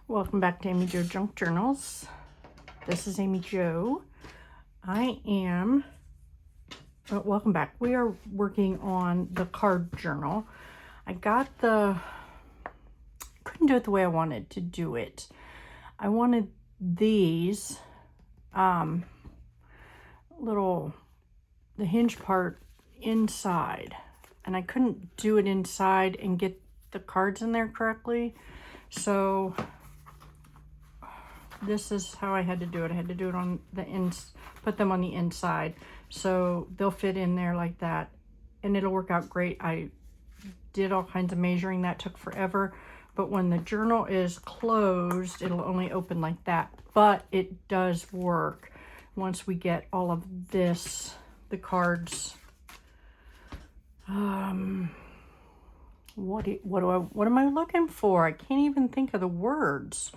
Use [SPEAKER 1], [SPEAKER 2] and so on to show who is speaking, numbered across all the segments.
[SPEAKER 1] Welcome back to Amy Jo Junk Journals. This is Amy Jo. Welcome back. We are working on the card journal. Couldn't do it the way I wanted to do it. I wanted these, the hinge part inside, and I couldn't do it inside and get the cards in there correctly. So this is how I had to do it. I had to do it on the put them on the inside, so they'll fit in there like that, and it'll work out great. I did all kinds of measuring. That took forever, but when the journal is closed, it'll only open like that, but it does work once we get all of this, the cards. What am I looking for? I can't even think of the words.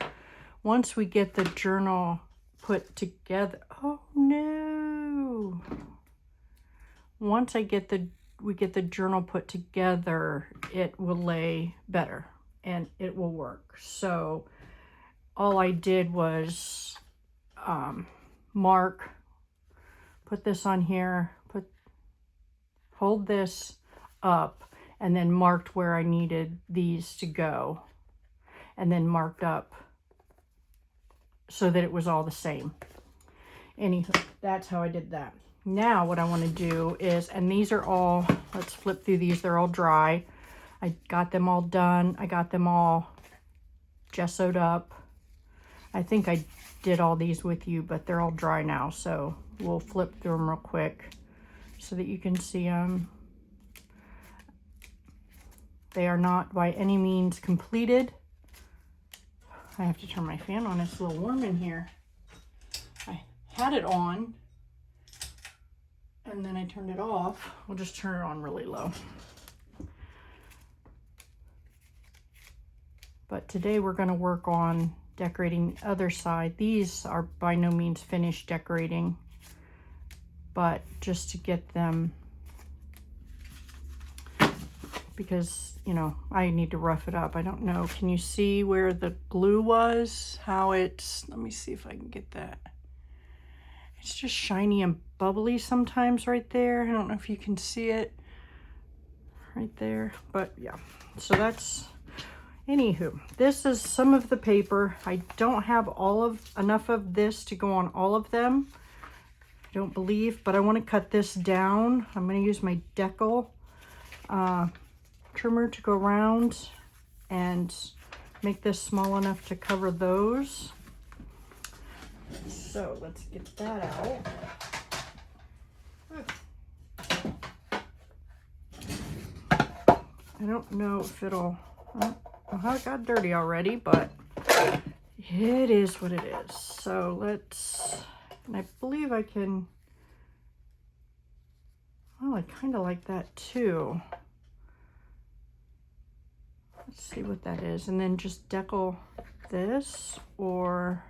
[SPEAKER 1] Once we get the journal put together, oh no. Once we get the journal put together, it will lay better and it will work. So all I did was mark, put this on here, hold this up, and then marked where I needed these to go, and then marked up so that it was all the same. Anywho, that's how I did that. Now what I want to do is, and these are all, let's flip through these, they're all dry. I got them all done. I got them all gessoed up. I think I did all these with you, but they're all dry now, so we'll flip through them real quick so that you can see them. They are not by any means completed. I have to turn my fan on. It's a little warm in here. I had it on and then I turned it off. We'll just turn it on really low. But today we're going to work on decorating the other side. These are by no means finished decorating, but just to get them, because, you know, I need to rough it up. I don't know. Can you see where the glue was? Let me see if I can get that. It's just shiny and bubbly sometimes right there. I don't know if you can see it right there, but yeah. So that's, anywho, this is some of the paper. I don't have enough of this to go on all of them, I don't believe, but I want to cut this down. I'm going to use my decal trimmer to go around and make this small enough to cover those. So let's get that out. I don't know if I don't know how it got dirty already, but it is what it is. So and I believe I can, well, I kind of like that too. Let's see what that is, and then just decal this, or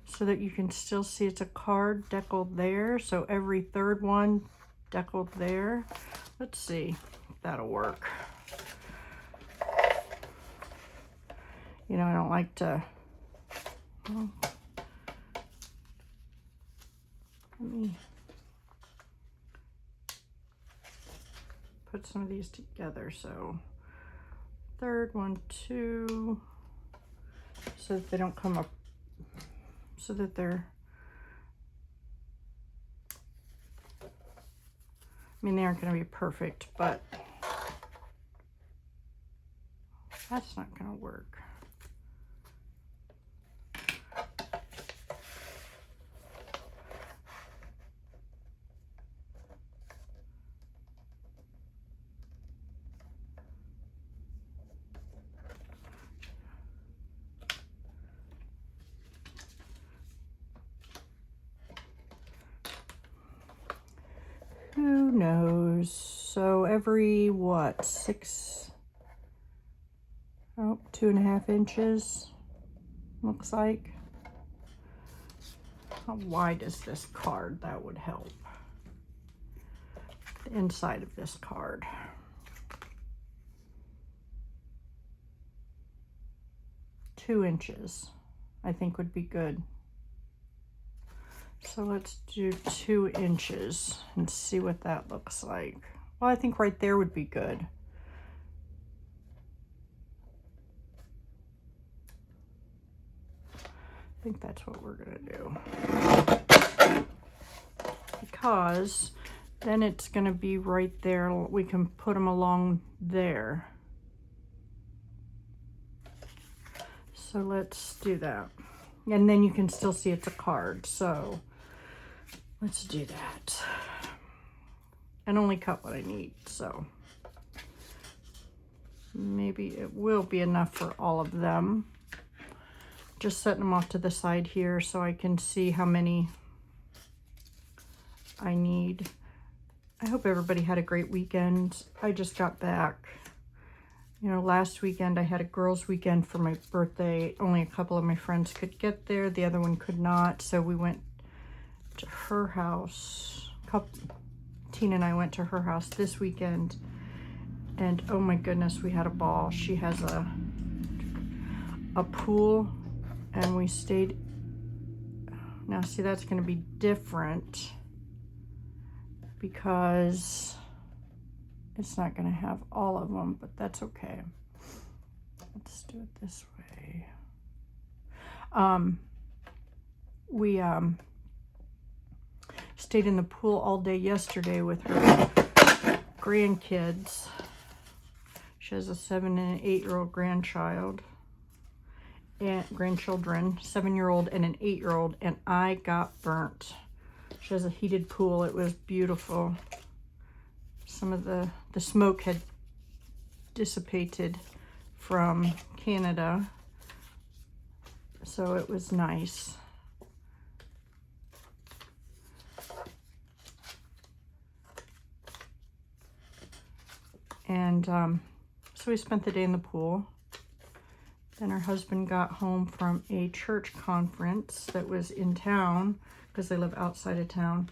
[SPEAKER 1] so that you can still see it's a card, decal there. So every third one decaled there. Let's see if that'll work. You know, I don't like to, well, let me put some of these together. So third one, two, so that they don't come up, so that they're, I mean, they aren't going to be perfect, but that's not going to work. Who knows? So every, what, 2.5 inches, looks like. How wide is this card? That would help. The inside of this card. 2 inches, I think would be good. So let's do 2 inches and see what that looks like. Well, I think right there would be good. I think that's what we're gonna do. Because then it's gonna be right there. We can put them along there. So let's do that. And then you can still see it's a card. So let's do that. And only cut what I need. So maybe it will be enough for all of them. Just setting them off to the side here so I can see how many I need. I hope everybody had a great weekend. I just got back. You know, last weekend I had a girls' weekend for my birthday. Only a couple of my friends could get there. The other one could not. So we went to her house. Tina and I went to her house this weekend. And oh my goodness, we had a ball. She has a pool. And we stayed. Now see, that's going to be different because it's not going to have all of them, but that's okay. Let's do it this way. We stayed in the pool all day yesterday with her grandkids. She has a 7 and an 8-year-old grandchild. And grandchildren, 7-year-old and an 8-year-old, and I got burnt. She has a heated pool. It was beautiful. Some of the smoke had dissipated from Canada, so it was nice. And so we spent the day in the pool. Then her husband got home from a church conference that was in town because they live outside of town.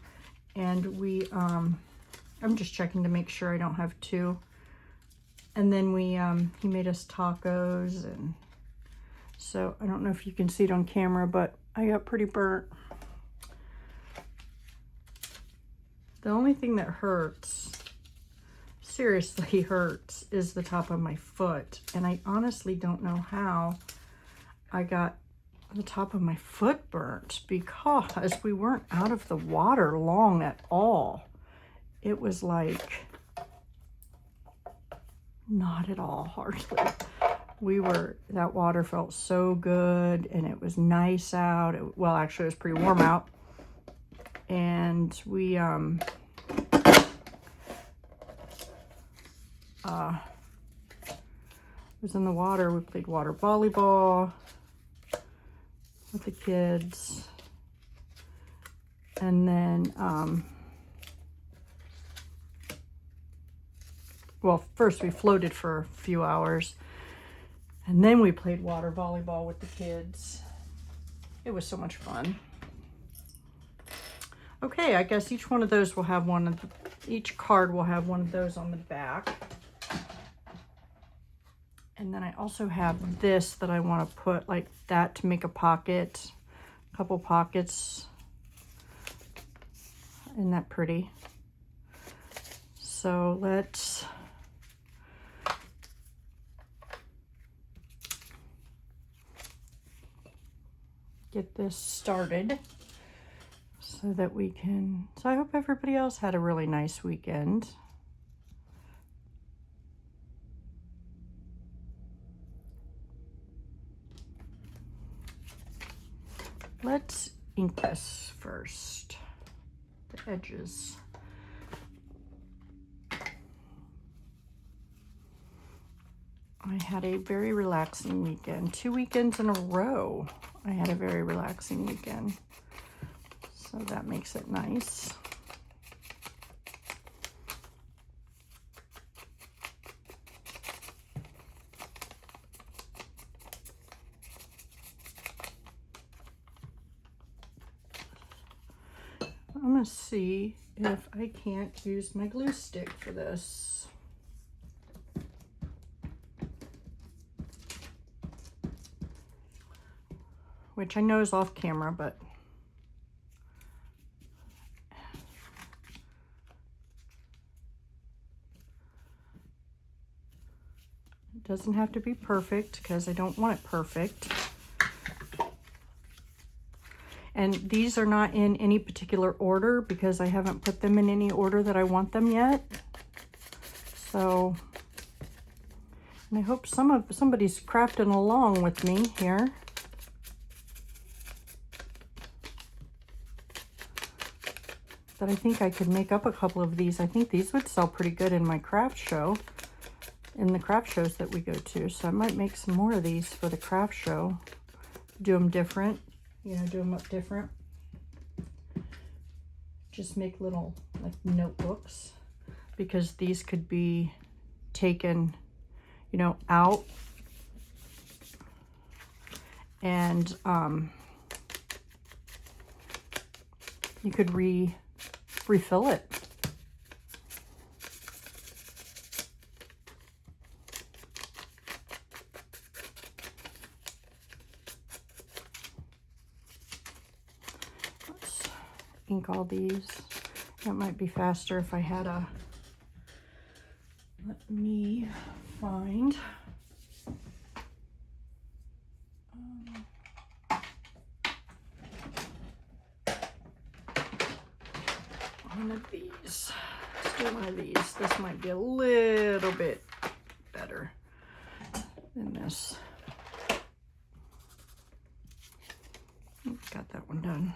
[SPEAKER 1] And we, I'm just checking to make sure I don't have 2. And then he made us tacos. And so I don't know if you can see it on camera, but I got pretty burnt. The only thing that hurts, seriously hurts, is the top of my foot, and I honestly don't know how I got the top of my foot burnt because we weren't out of the water long at all. It was like not at all, hardly. That water felt so good and it was nice out. Well, actually it was pretty warm out, and we was in the water. We played water volleyball with the kids. And then, well, first we floated for a few hours. And then we played water volleyball with the kids. It was so much fun. Okay, I guess each one of those will have each card will have one of those on the back. And then I also have this that I want to put like that to make a pocket, a couple pockets. Isn't that pretty? So let's get this started so that we can, so I hope everybody else had a really nice weekend. Let's ink this first, the edges. I had a very relaxing weekend. 2 weekends in a row, I had a very relaxing weekend. So that makes it nice. I'm gonna see if I can't use my glue stick for this. which I know is off camera, but it doesn't have to be perfect because I don't want it perfect. And these are not in any particular order because I haven't put them in any order that I want them yet. So, and I hope somebody's crafting along with me here. But I think I could make up a couple of these. I think these would sell pretty good in my craft show, in the craft shows that we go to. So I might make some more of these for the craft show. Do them different, you know, do them up different. Just make little like notebooks, because these could be taken, you know, out and you could refill it. Let's ink all these. That might be faster if I had a, let me find one of these. Let's do one of these. This might be a little bit better than this. Got that one done.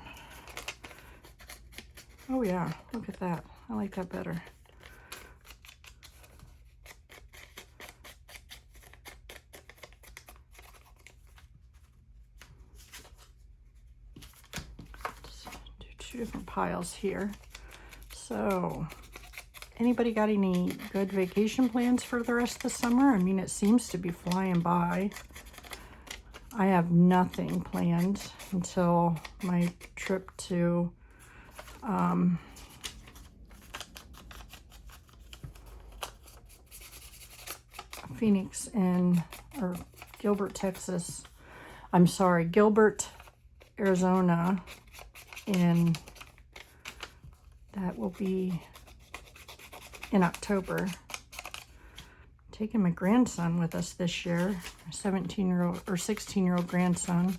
[SPEAKER 1] Oh yeah, look at that. I like that better. Let's do two different piles here. So, anybody got any good vacation plans for the rest of the summer? I mean, it seems to be flying by. I have nothing planned until my trip to Phoenix or Gilbert, Texas. I'm sorry, Gilbert, Arizona, and that will be in October. Taking my grandson with us this year, a 17-year-old or 16-year-old grandson.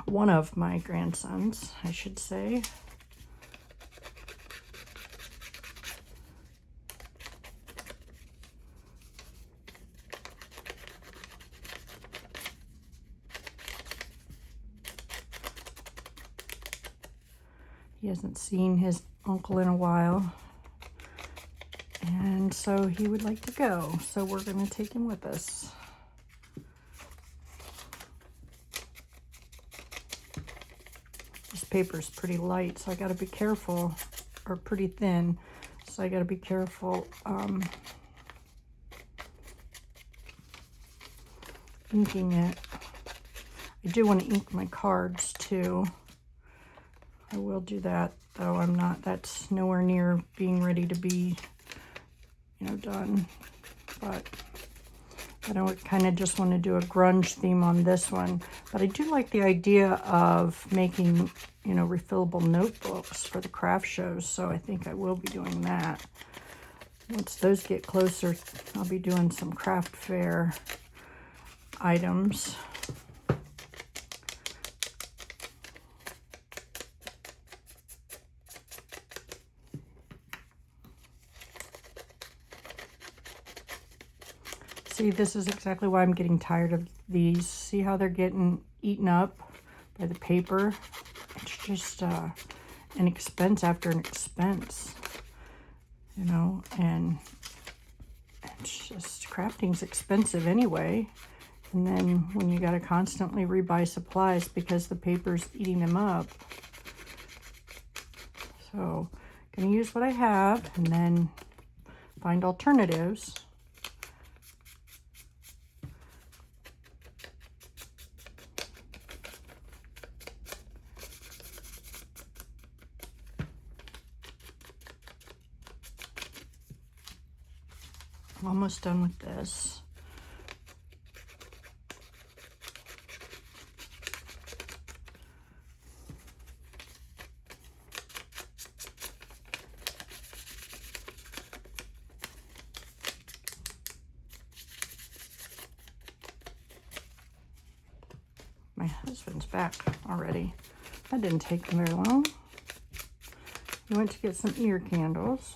[SPEAKER 1] One of my grandsons, I should say. He hasn't seen his uncle in a while, and so he would like to go, so we're going to take him with us. This paper is pretty light, so I got to be careful, or pretty thin, so I got to be careful inking it. I do want to ink my cards too. I will do that, though I'm not, that's nowhere near being ready to be, you know, done. But I don't kind of just want to do a grunge theme on this one. But I do like the idea of making, you know, refillable notebooks for the craft shows. So I think I will be doing that. Once those get closer, I'll be doing some craft fair items. See, this is exactly why I'm getting tired of these. See how they're getting eaten up by the paper? It's just an expense after an expense, you know, and it's just, crafting's expensive anyway. And then when you got to constantly rebuy supplies because the paper's eating them up. So, gonna use what I have and then find alternatives. Almost done with this. My husband's back already. That didn't take him very long. He went to get some ear candles.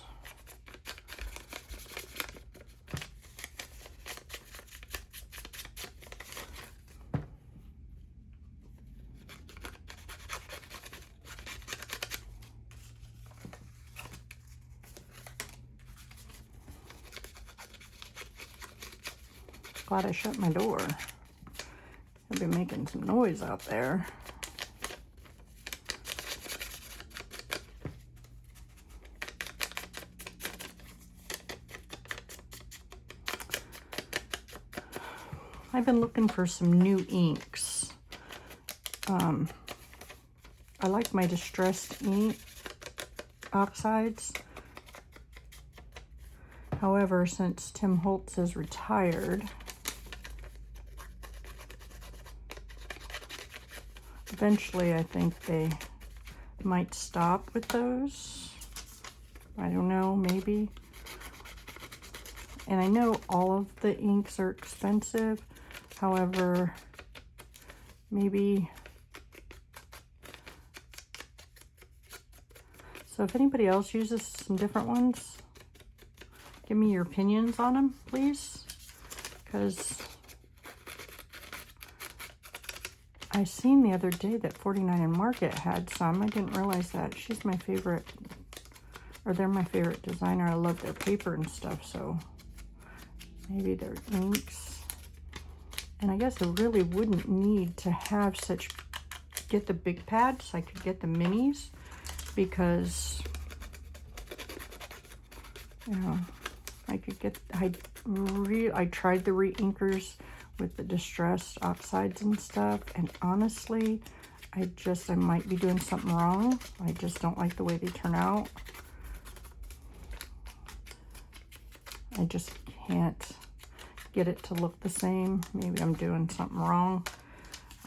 [SPEAKER 1] Glad I shut my door. I'll be making some noise out there. I've been looking for some new inks. I like my distressed ink oxides. However, since Tim Holtz is retired, eventually I think they might stop with those. I don't know, maybe. And I know all of the inks are expensive. However, maybe. So if anybody else uses some different ones, give me your opinions on them, please. Because I seen the other day that 49 and Market had some. I didn't realize that. She's my favorite, or they're my favorite designer. I love their paper and stuff, so maybe their inks. And I guess I really wouldn't need to have get the big pads. I could get the minis because, you know, I could get, I tried the re-inkers with the distressed oxides and stuff, and honestly, I might be doing something wrong. I just don't like the way they turn out. I just can't get it to look the same. Maybe I'm doing something wrong.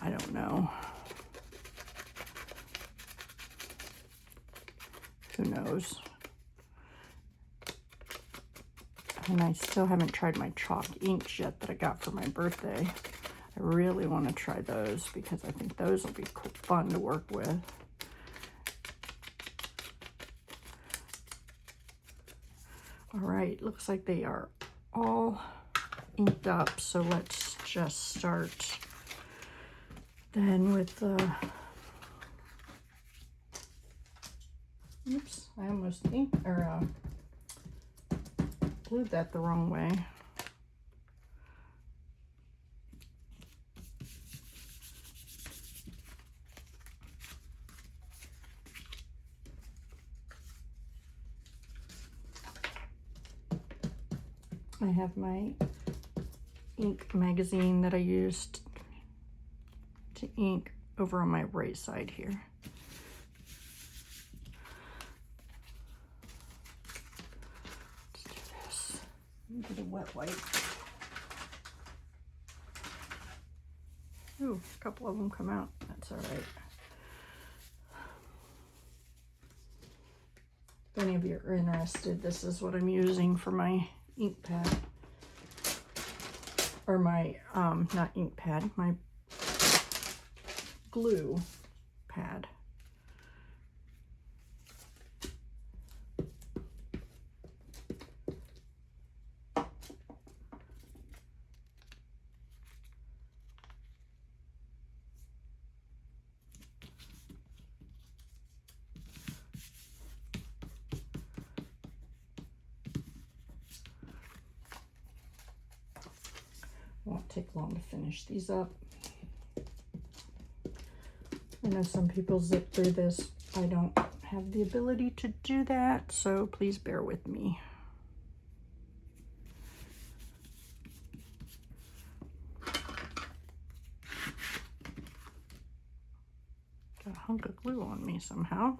[SPEAKER 1] I don't know. Who knows? And I still haven't tried my chalk inks yet that I got for my birthday. I really want to try those because I think those will be fun to work with. All right, looks like they are all inked up, so let's just start then with the, oops, I almost glued that the wrong way. I have my ink magazine that I used to ink over on my right side here. Let's do this. Get a wet wipe. Ooh, a couple of them come out. That's all right. If any of you are interested, this is what I'm using for my ink pad. Or my, not ink pad, my glue pad. Won't take long to finish these up. I know some people zip through this. I don't have the ability to do that, so please bear with me. Got a hunk of glue on me somehow.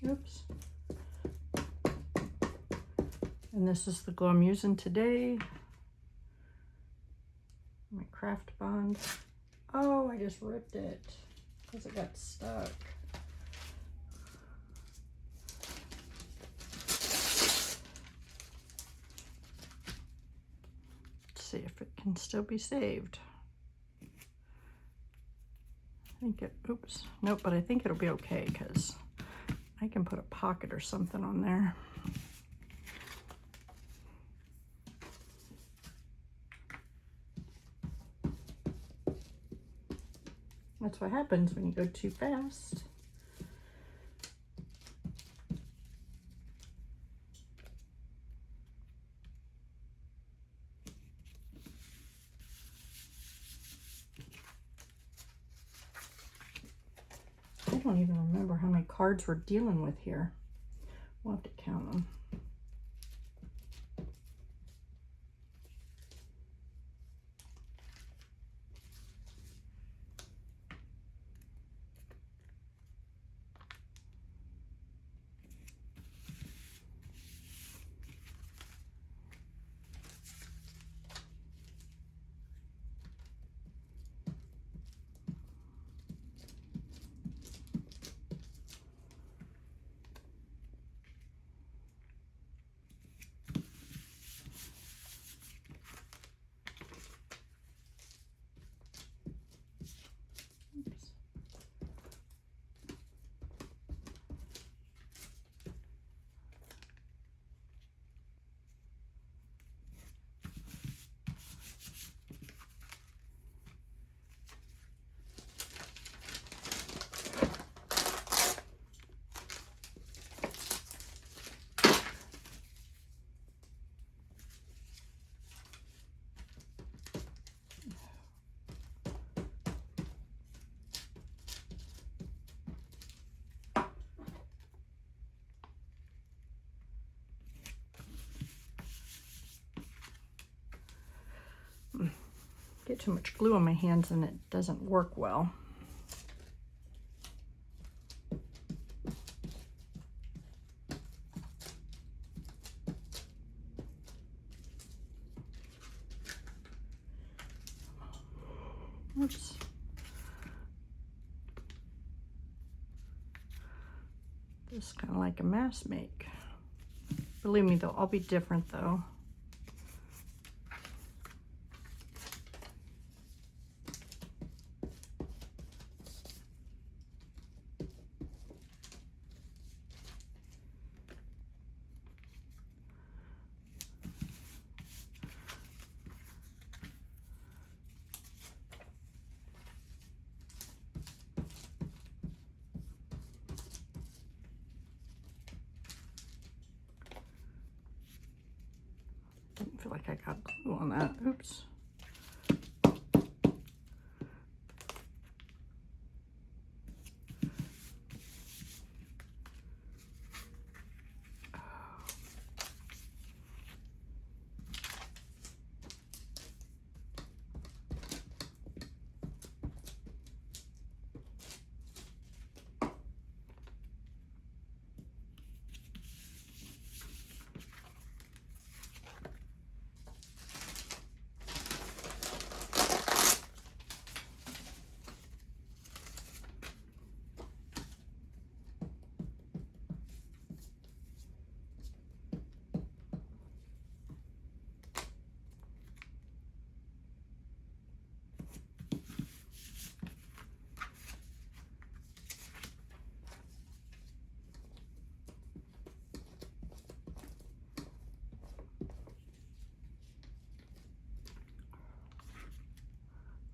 [SPEAKER 1] Oops. And this is the glue I'm using today. My craft bond. Oh, I just ripped it because it got stuck. Let's see if it can still be saved. I think it, oops, nope, but I think it'll be okay because I can put a pocket or something on there. That's what happens when you go too fast. I don't even remember how many cards we're dealing with here. We'll have to count them. Get too much glue on my hands and it doesn't work well. Oops. This is kind of like a mask make. Believe me, they'll all be different though. Didn't feel like I got glue on that. Oops.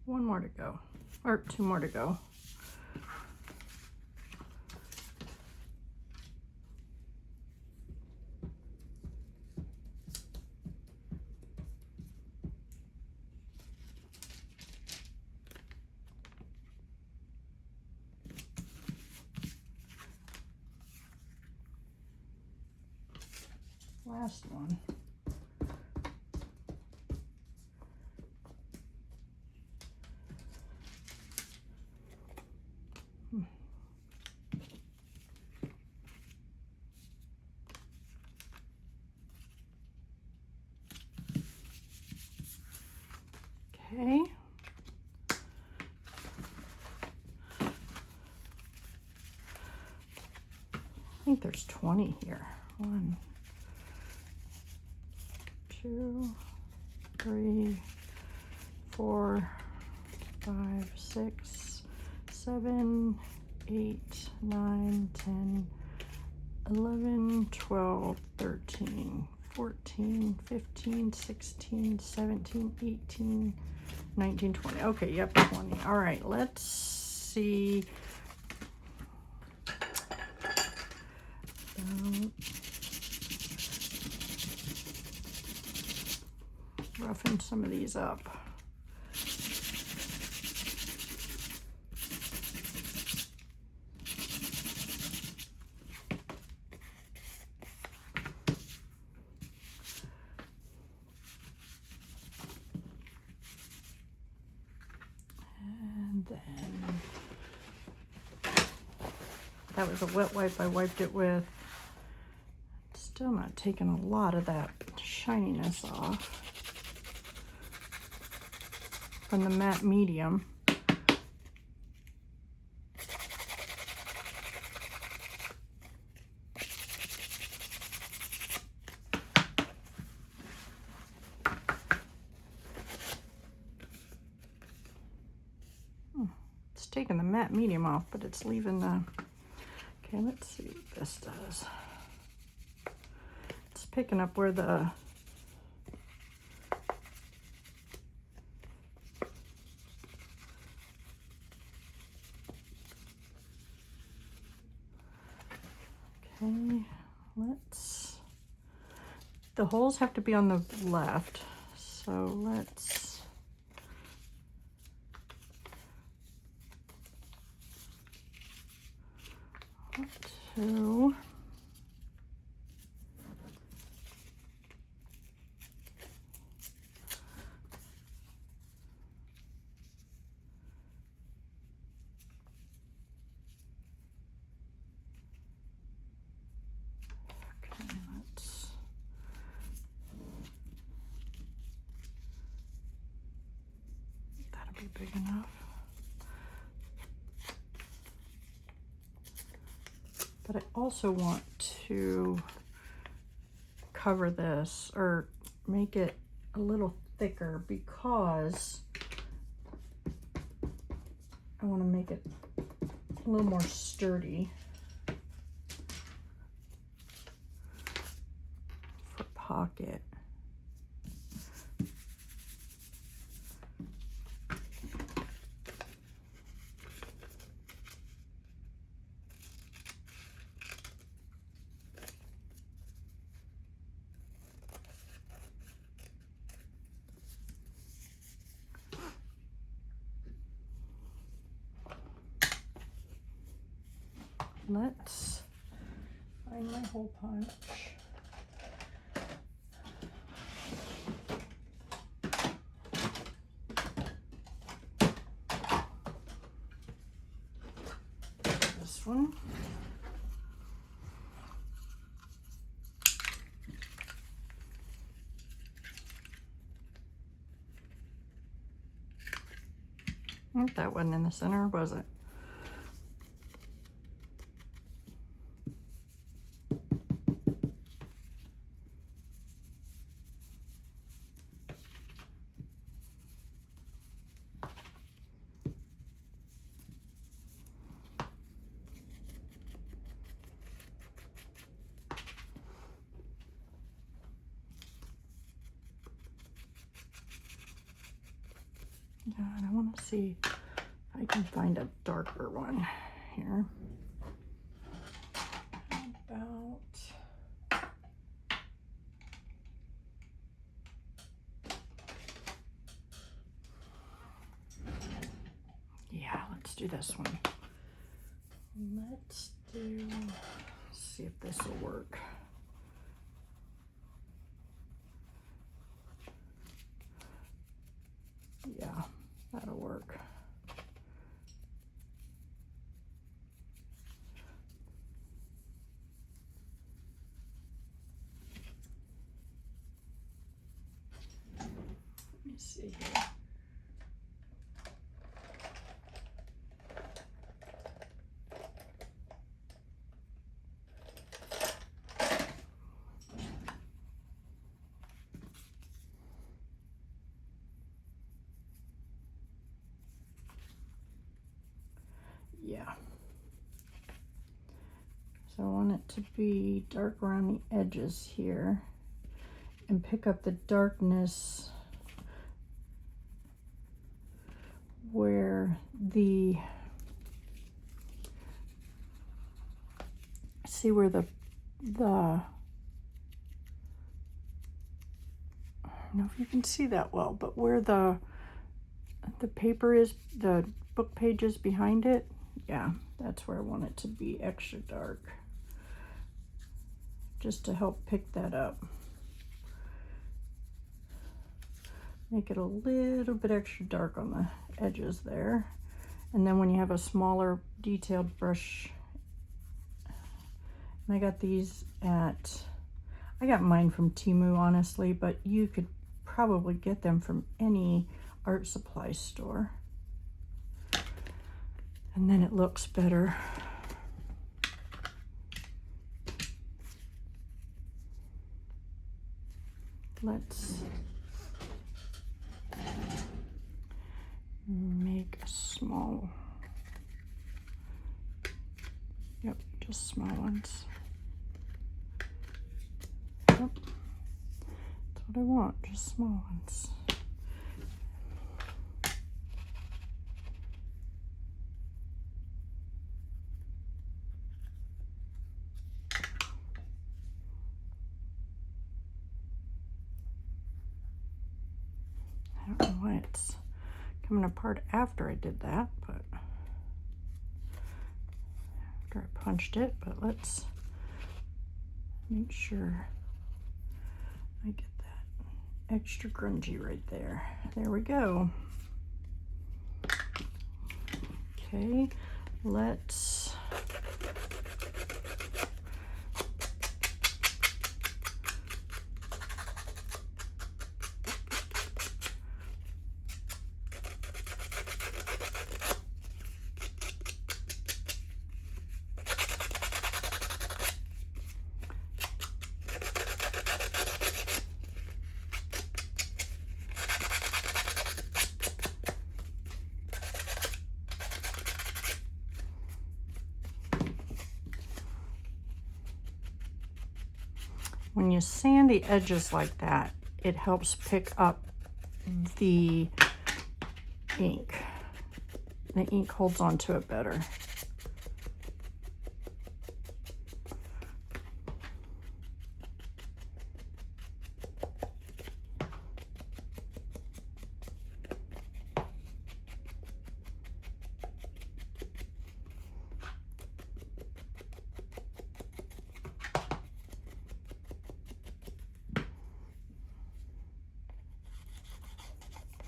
[SPEAKER 1] One more to go, or two more to go. Last one. Okay. I think there's 20 here. 1, 2, 3, 4, 5, 6, 7, 8, 9, 10, 11, 12, 13, 14, 15, 16, 17, 18, 19, 20. Okay, yep, 20. All right, let's see. Roughen some of these up. And then that was a wet wipe I wiped it with. Still not taking a lot of that shininess off from the matte medium. It's taking the matte medium off, but it's leaving the, okay, let's see what this does. It's picking up where the okay, the holes have to be on the left, so let's two. Big enough. But I also want to cover this or make it a little thicker because I want to make it a little more sturdy for pocket. Let's find my hole punch. This one. That wasn't in the center, was it? Yeah, and I want to see if I can find a darker one here. About yeah, let's do this one. Let's see if this will work. Yeah, that'll work. Let me see here. So I want it to be dark around the edges here and pick up the darkness where the, see where the I don't know if you can see that well, but where the paper is, the book pages behind it, yeah, that's where I want it to be extra dark, just to help pick that up. Make it a little bit extra dark on the edges there. And then when you have a smaller detailed brush, and I got these I got mine from Temu, honestly, but you could probably get them from any art supply store. And then it looks better. Let's make a small, yep, just small ones. Yep, that's what I want, just small ones. I don't know why it's coming apart after I did that, but after I punched it, but let's make sure I get that extra grungy right there. There we go. Okay, let's when you sand the edges like that, it helps pick up the ink. The ink holds onto it better.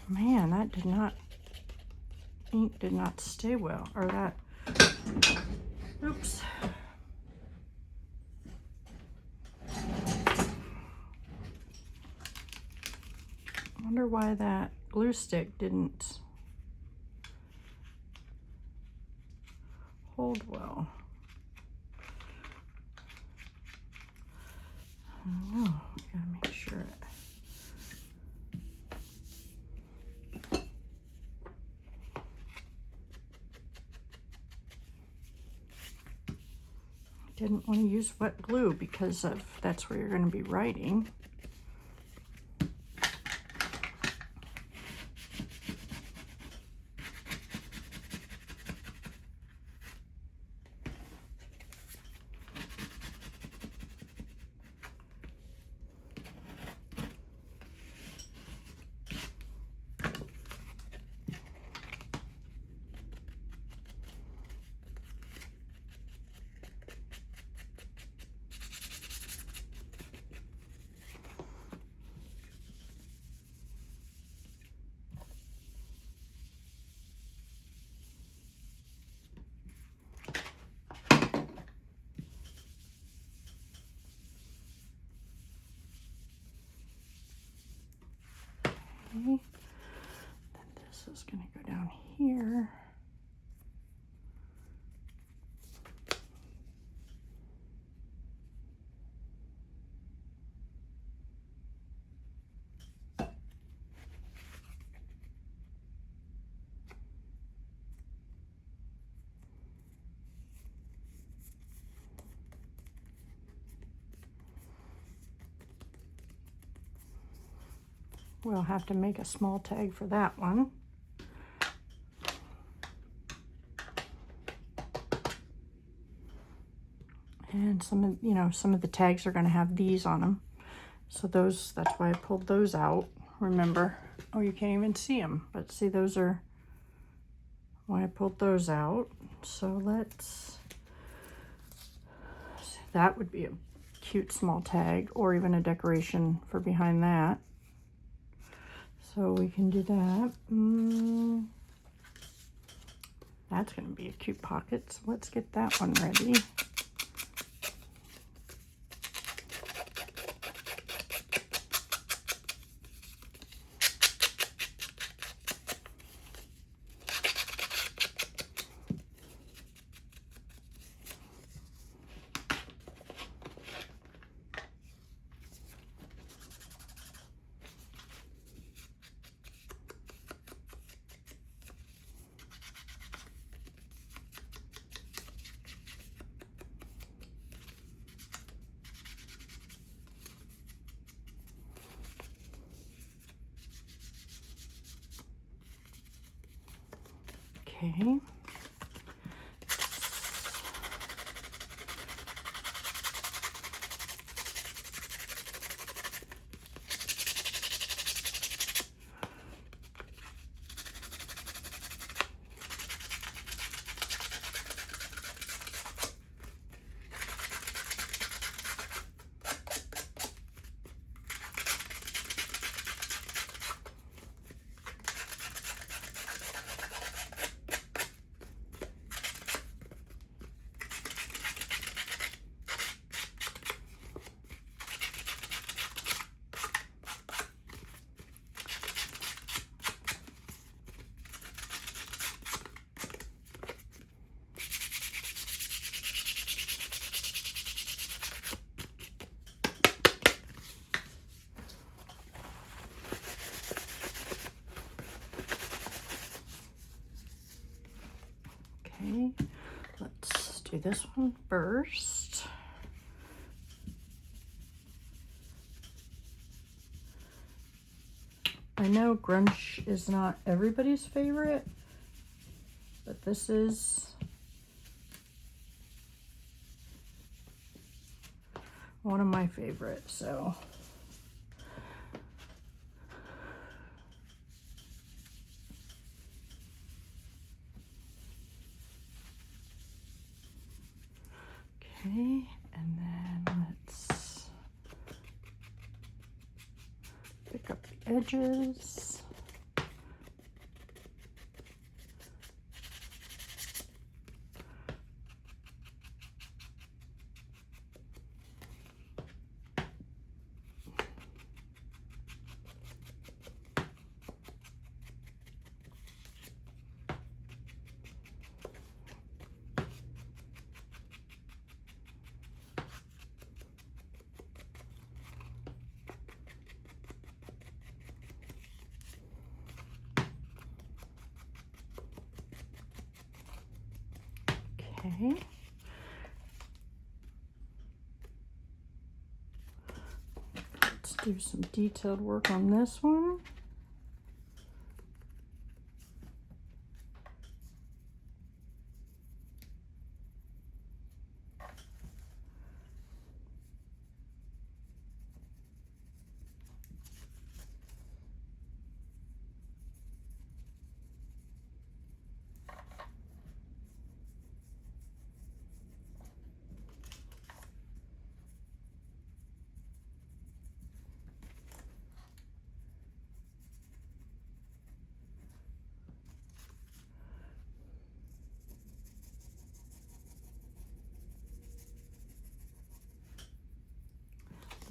[SPEAKER 1] Man, that ink did not stay well, or that, oops. I wonder why that glue stick didn't hold well. I don't know, gotta make sure. Didn't want to use wet glue because that's where you're going to be writing. Okay. Then this is going to go down here. we'll have to make a small tag for that one. And some of the tags are going to have these on them. So that's why I pulled those out. Remember, oh, you can't even see them, but see, those are why I pulled those out. So that would be a cute small tag, or even a decoration for behind that. So we can do that. That's going to be a cute pocket. So let's get that one ready. Okay. Okay, let's do this one first. I know grunge is not everybody's favorite, but this is one of my favorites, so. Okay, and then let's pick up the edges. Okay. Let's do some detailed work on this one.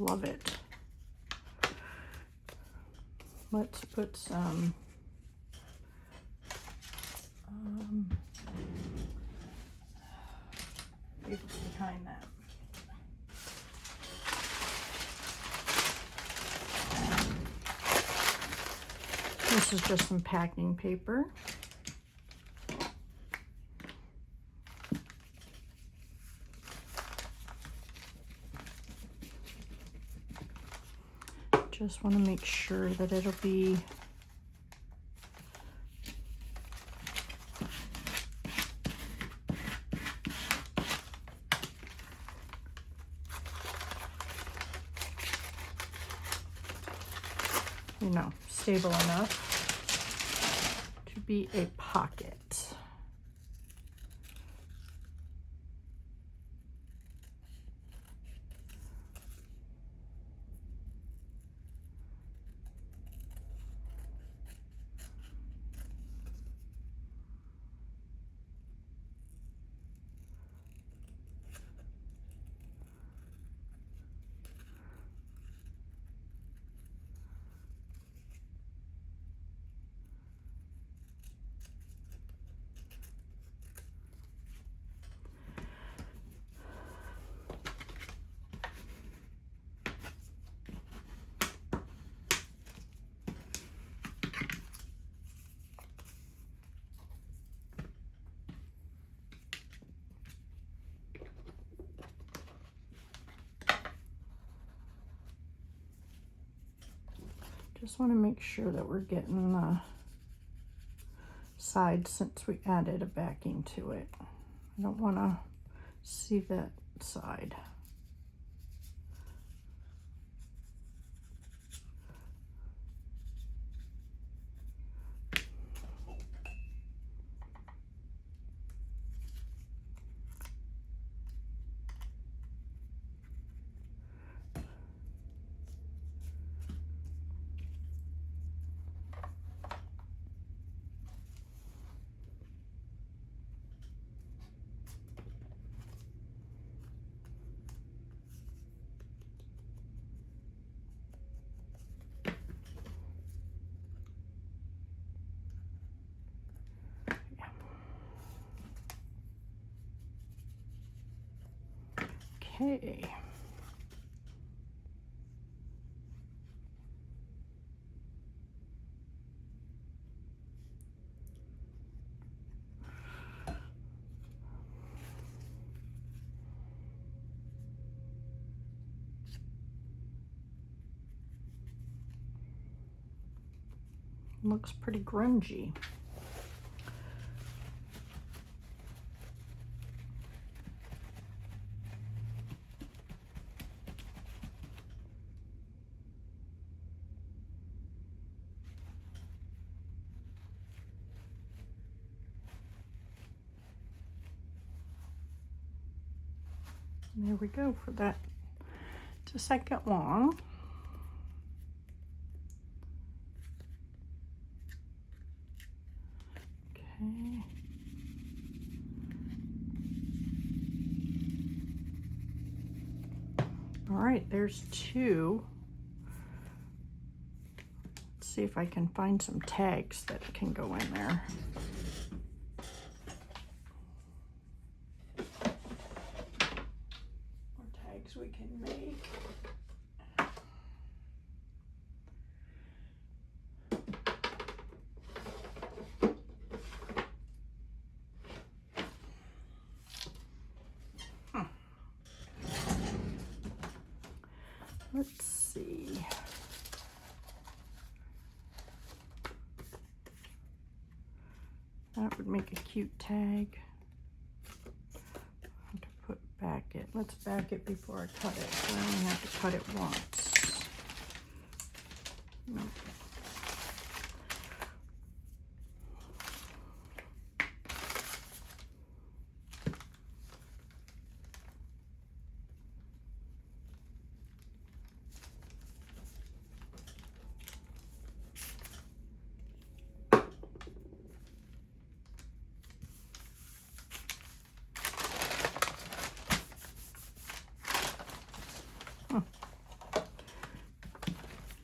[SPEAKER 1] Love it. Let's put some paper behind that. This is just some packing paper. Just want to make sure that it'll be stable enough to be a pocket. Just want to make sure that we're getting the side since we added a backing to it. I don't want to see that side. Okay. Looks pretty grungy. There we go for that. It's a second long. Okay. All right, there's two. Let's see if I can find some tags that can go in there. We can make. Let's see. That would make a cute tag. Back it. Let's back it before I cut it. So I only have to cut it once. Nope.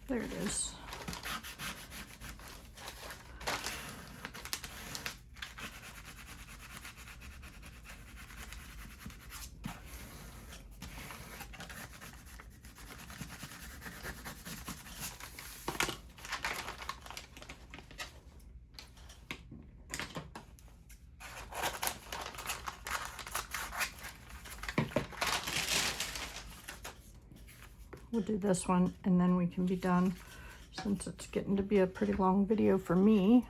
[SPEAKER 1] There it is. we'll do this one and then we can be done, since it's getting to be a pretty long video for me.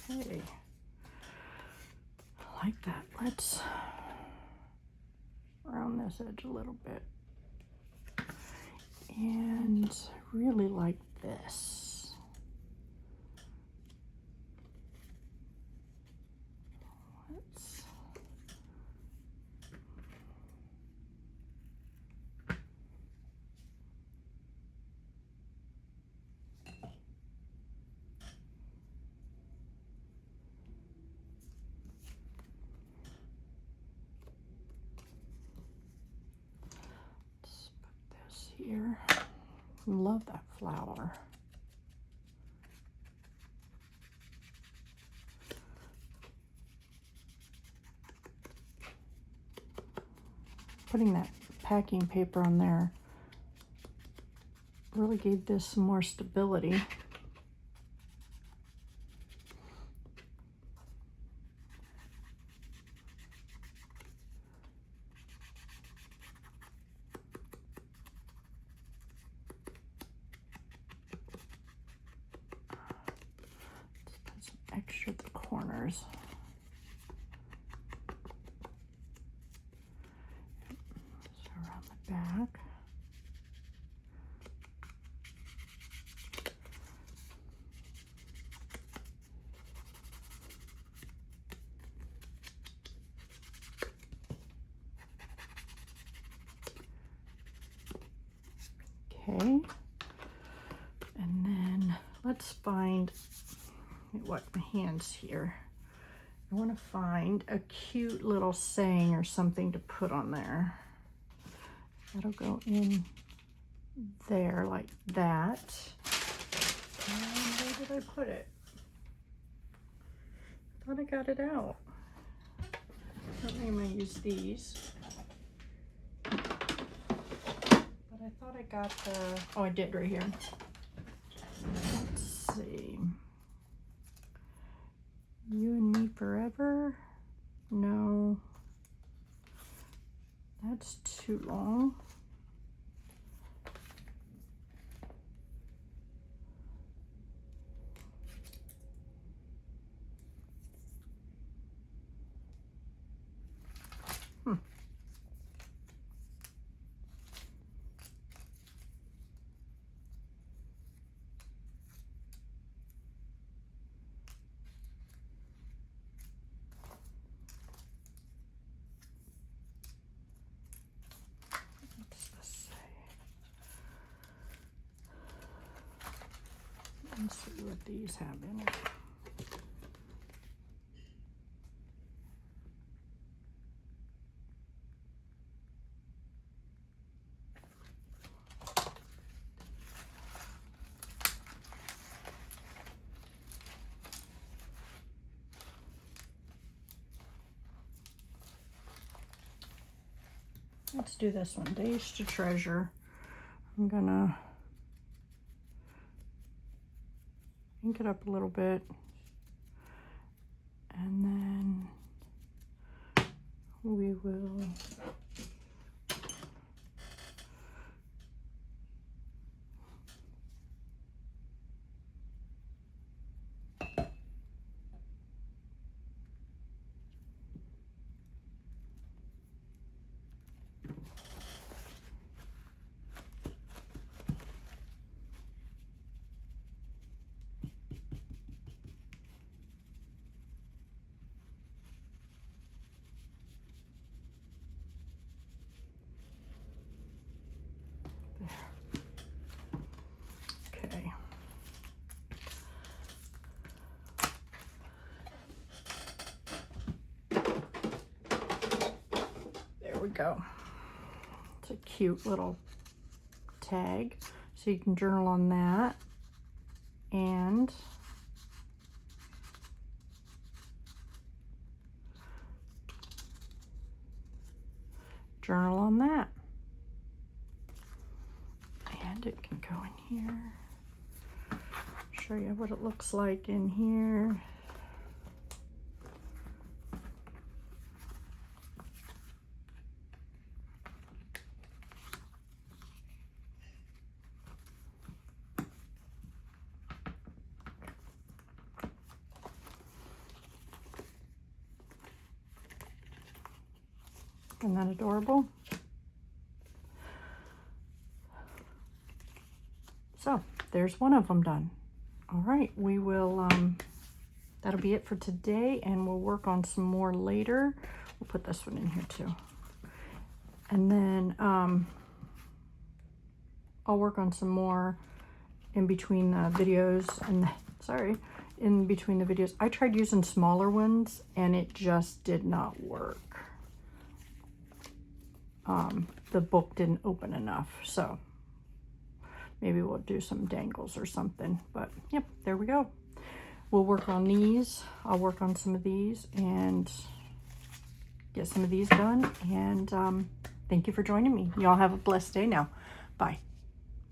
[SPEAKER 1] Okay, I like that. Let's round this edge a little bit. And I really like this. Let's put this here. Love that flower. Putting that packing paper on there really gave this some more stability. Extra the corners. So around the back. Okay. And then let's find what my hands here. I want to find a cute little saying or something to put on there. That'll go in there like that. And where did I put it? I thought I got it out. Certainly I'm going to use these. But I thought I got the, oh, I did right here. Let's see. You and me forever? No. That's too long. Let's see what these have in it. Let's do this one, Days to Treasure. I'm gonna ink it up a little bit, and then we will go. It's a cute little tag. So you can journal on that. And journal on that. And it can go in here. Show you what it looks like in here. Isn't that adorable? So there's one of them done. All right, we will, that'll be it for today, and we'll work on some more later. We'll put this one in here too. And then I'll work on some more in between the videos and, sorry, in between the videos. I tried using smaller ones and it just did not work. The book didn't open enough, so maybe we'll do some dangles or something. But yep, there we go. We'll work on these. I'll work on some of these and get some of these done. And thank you for joining me. Y'all have a blessed day now. Bye.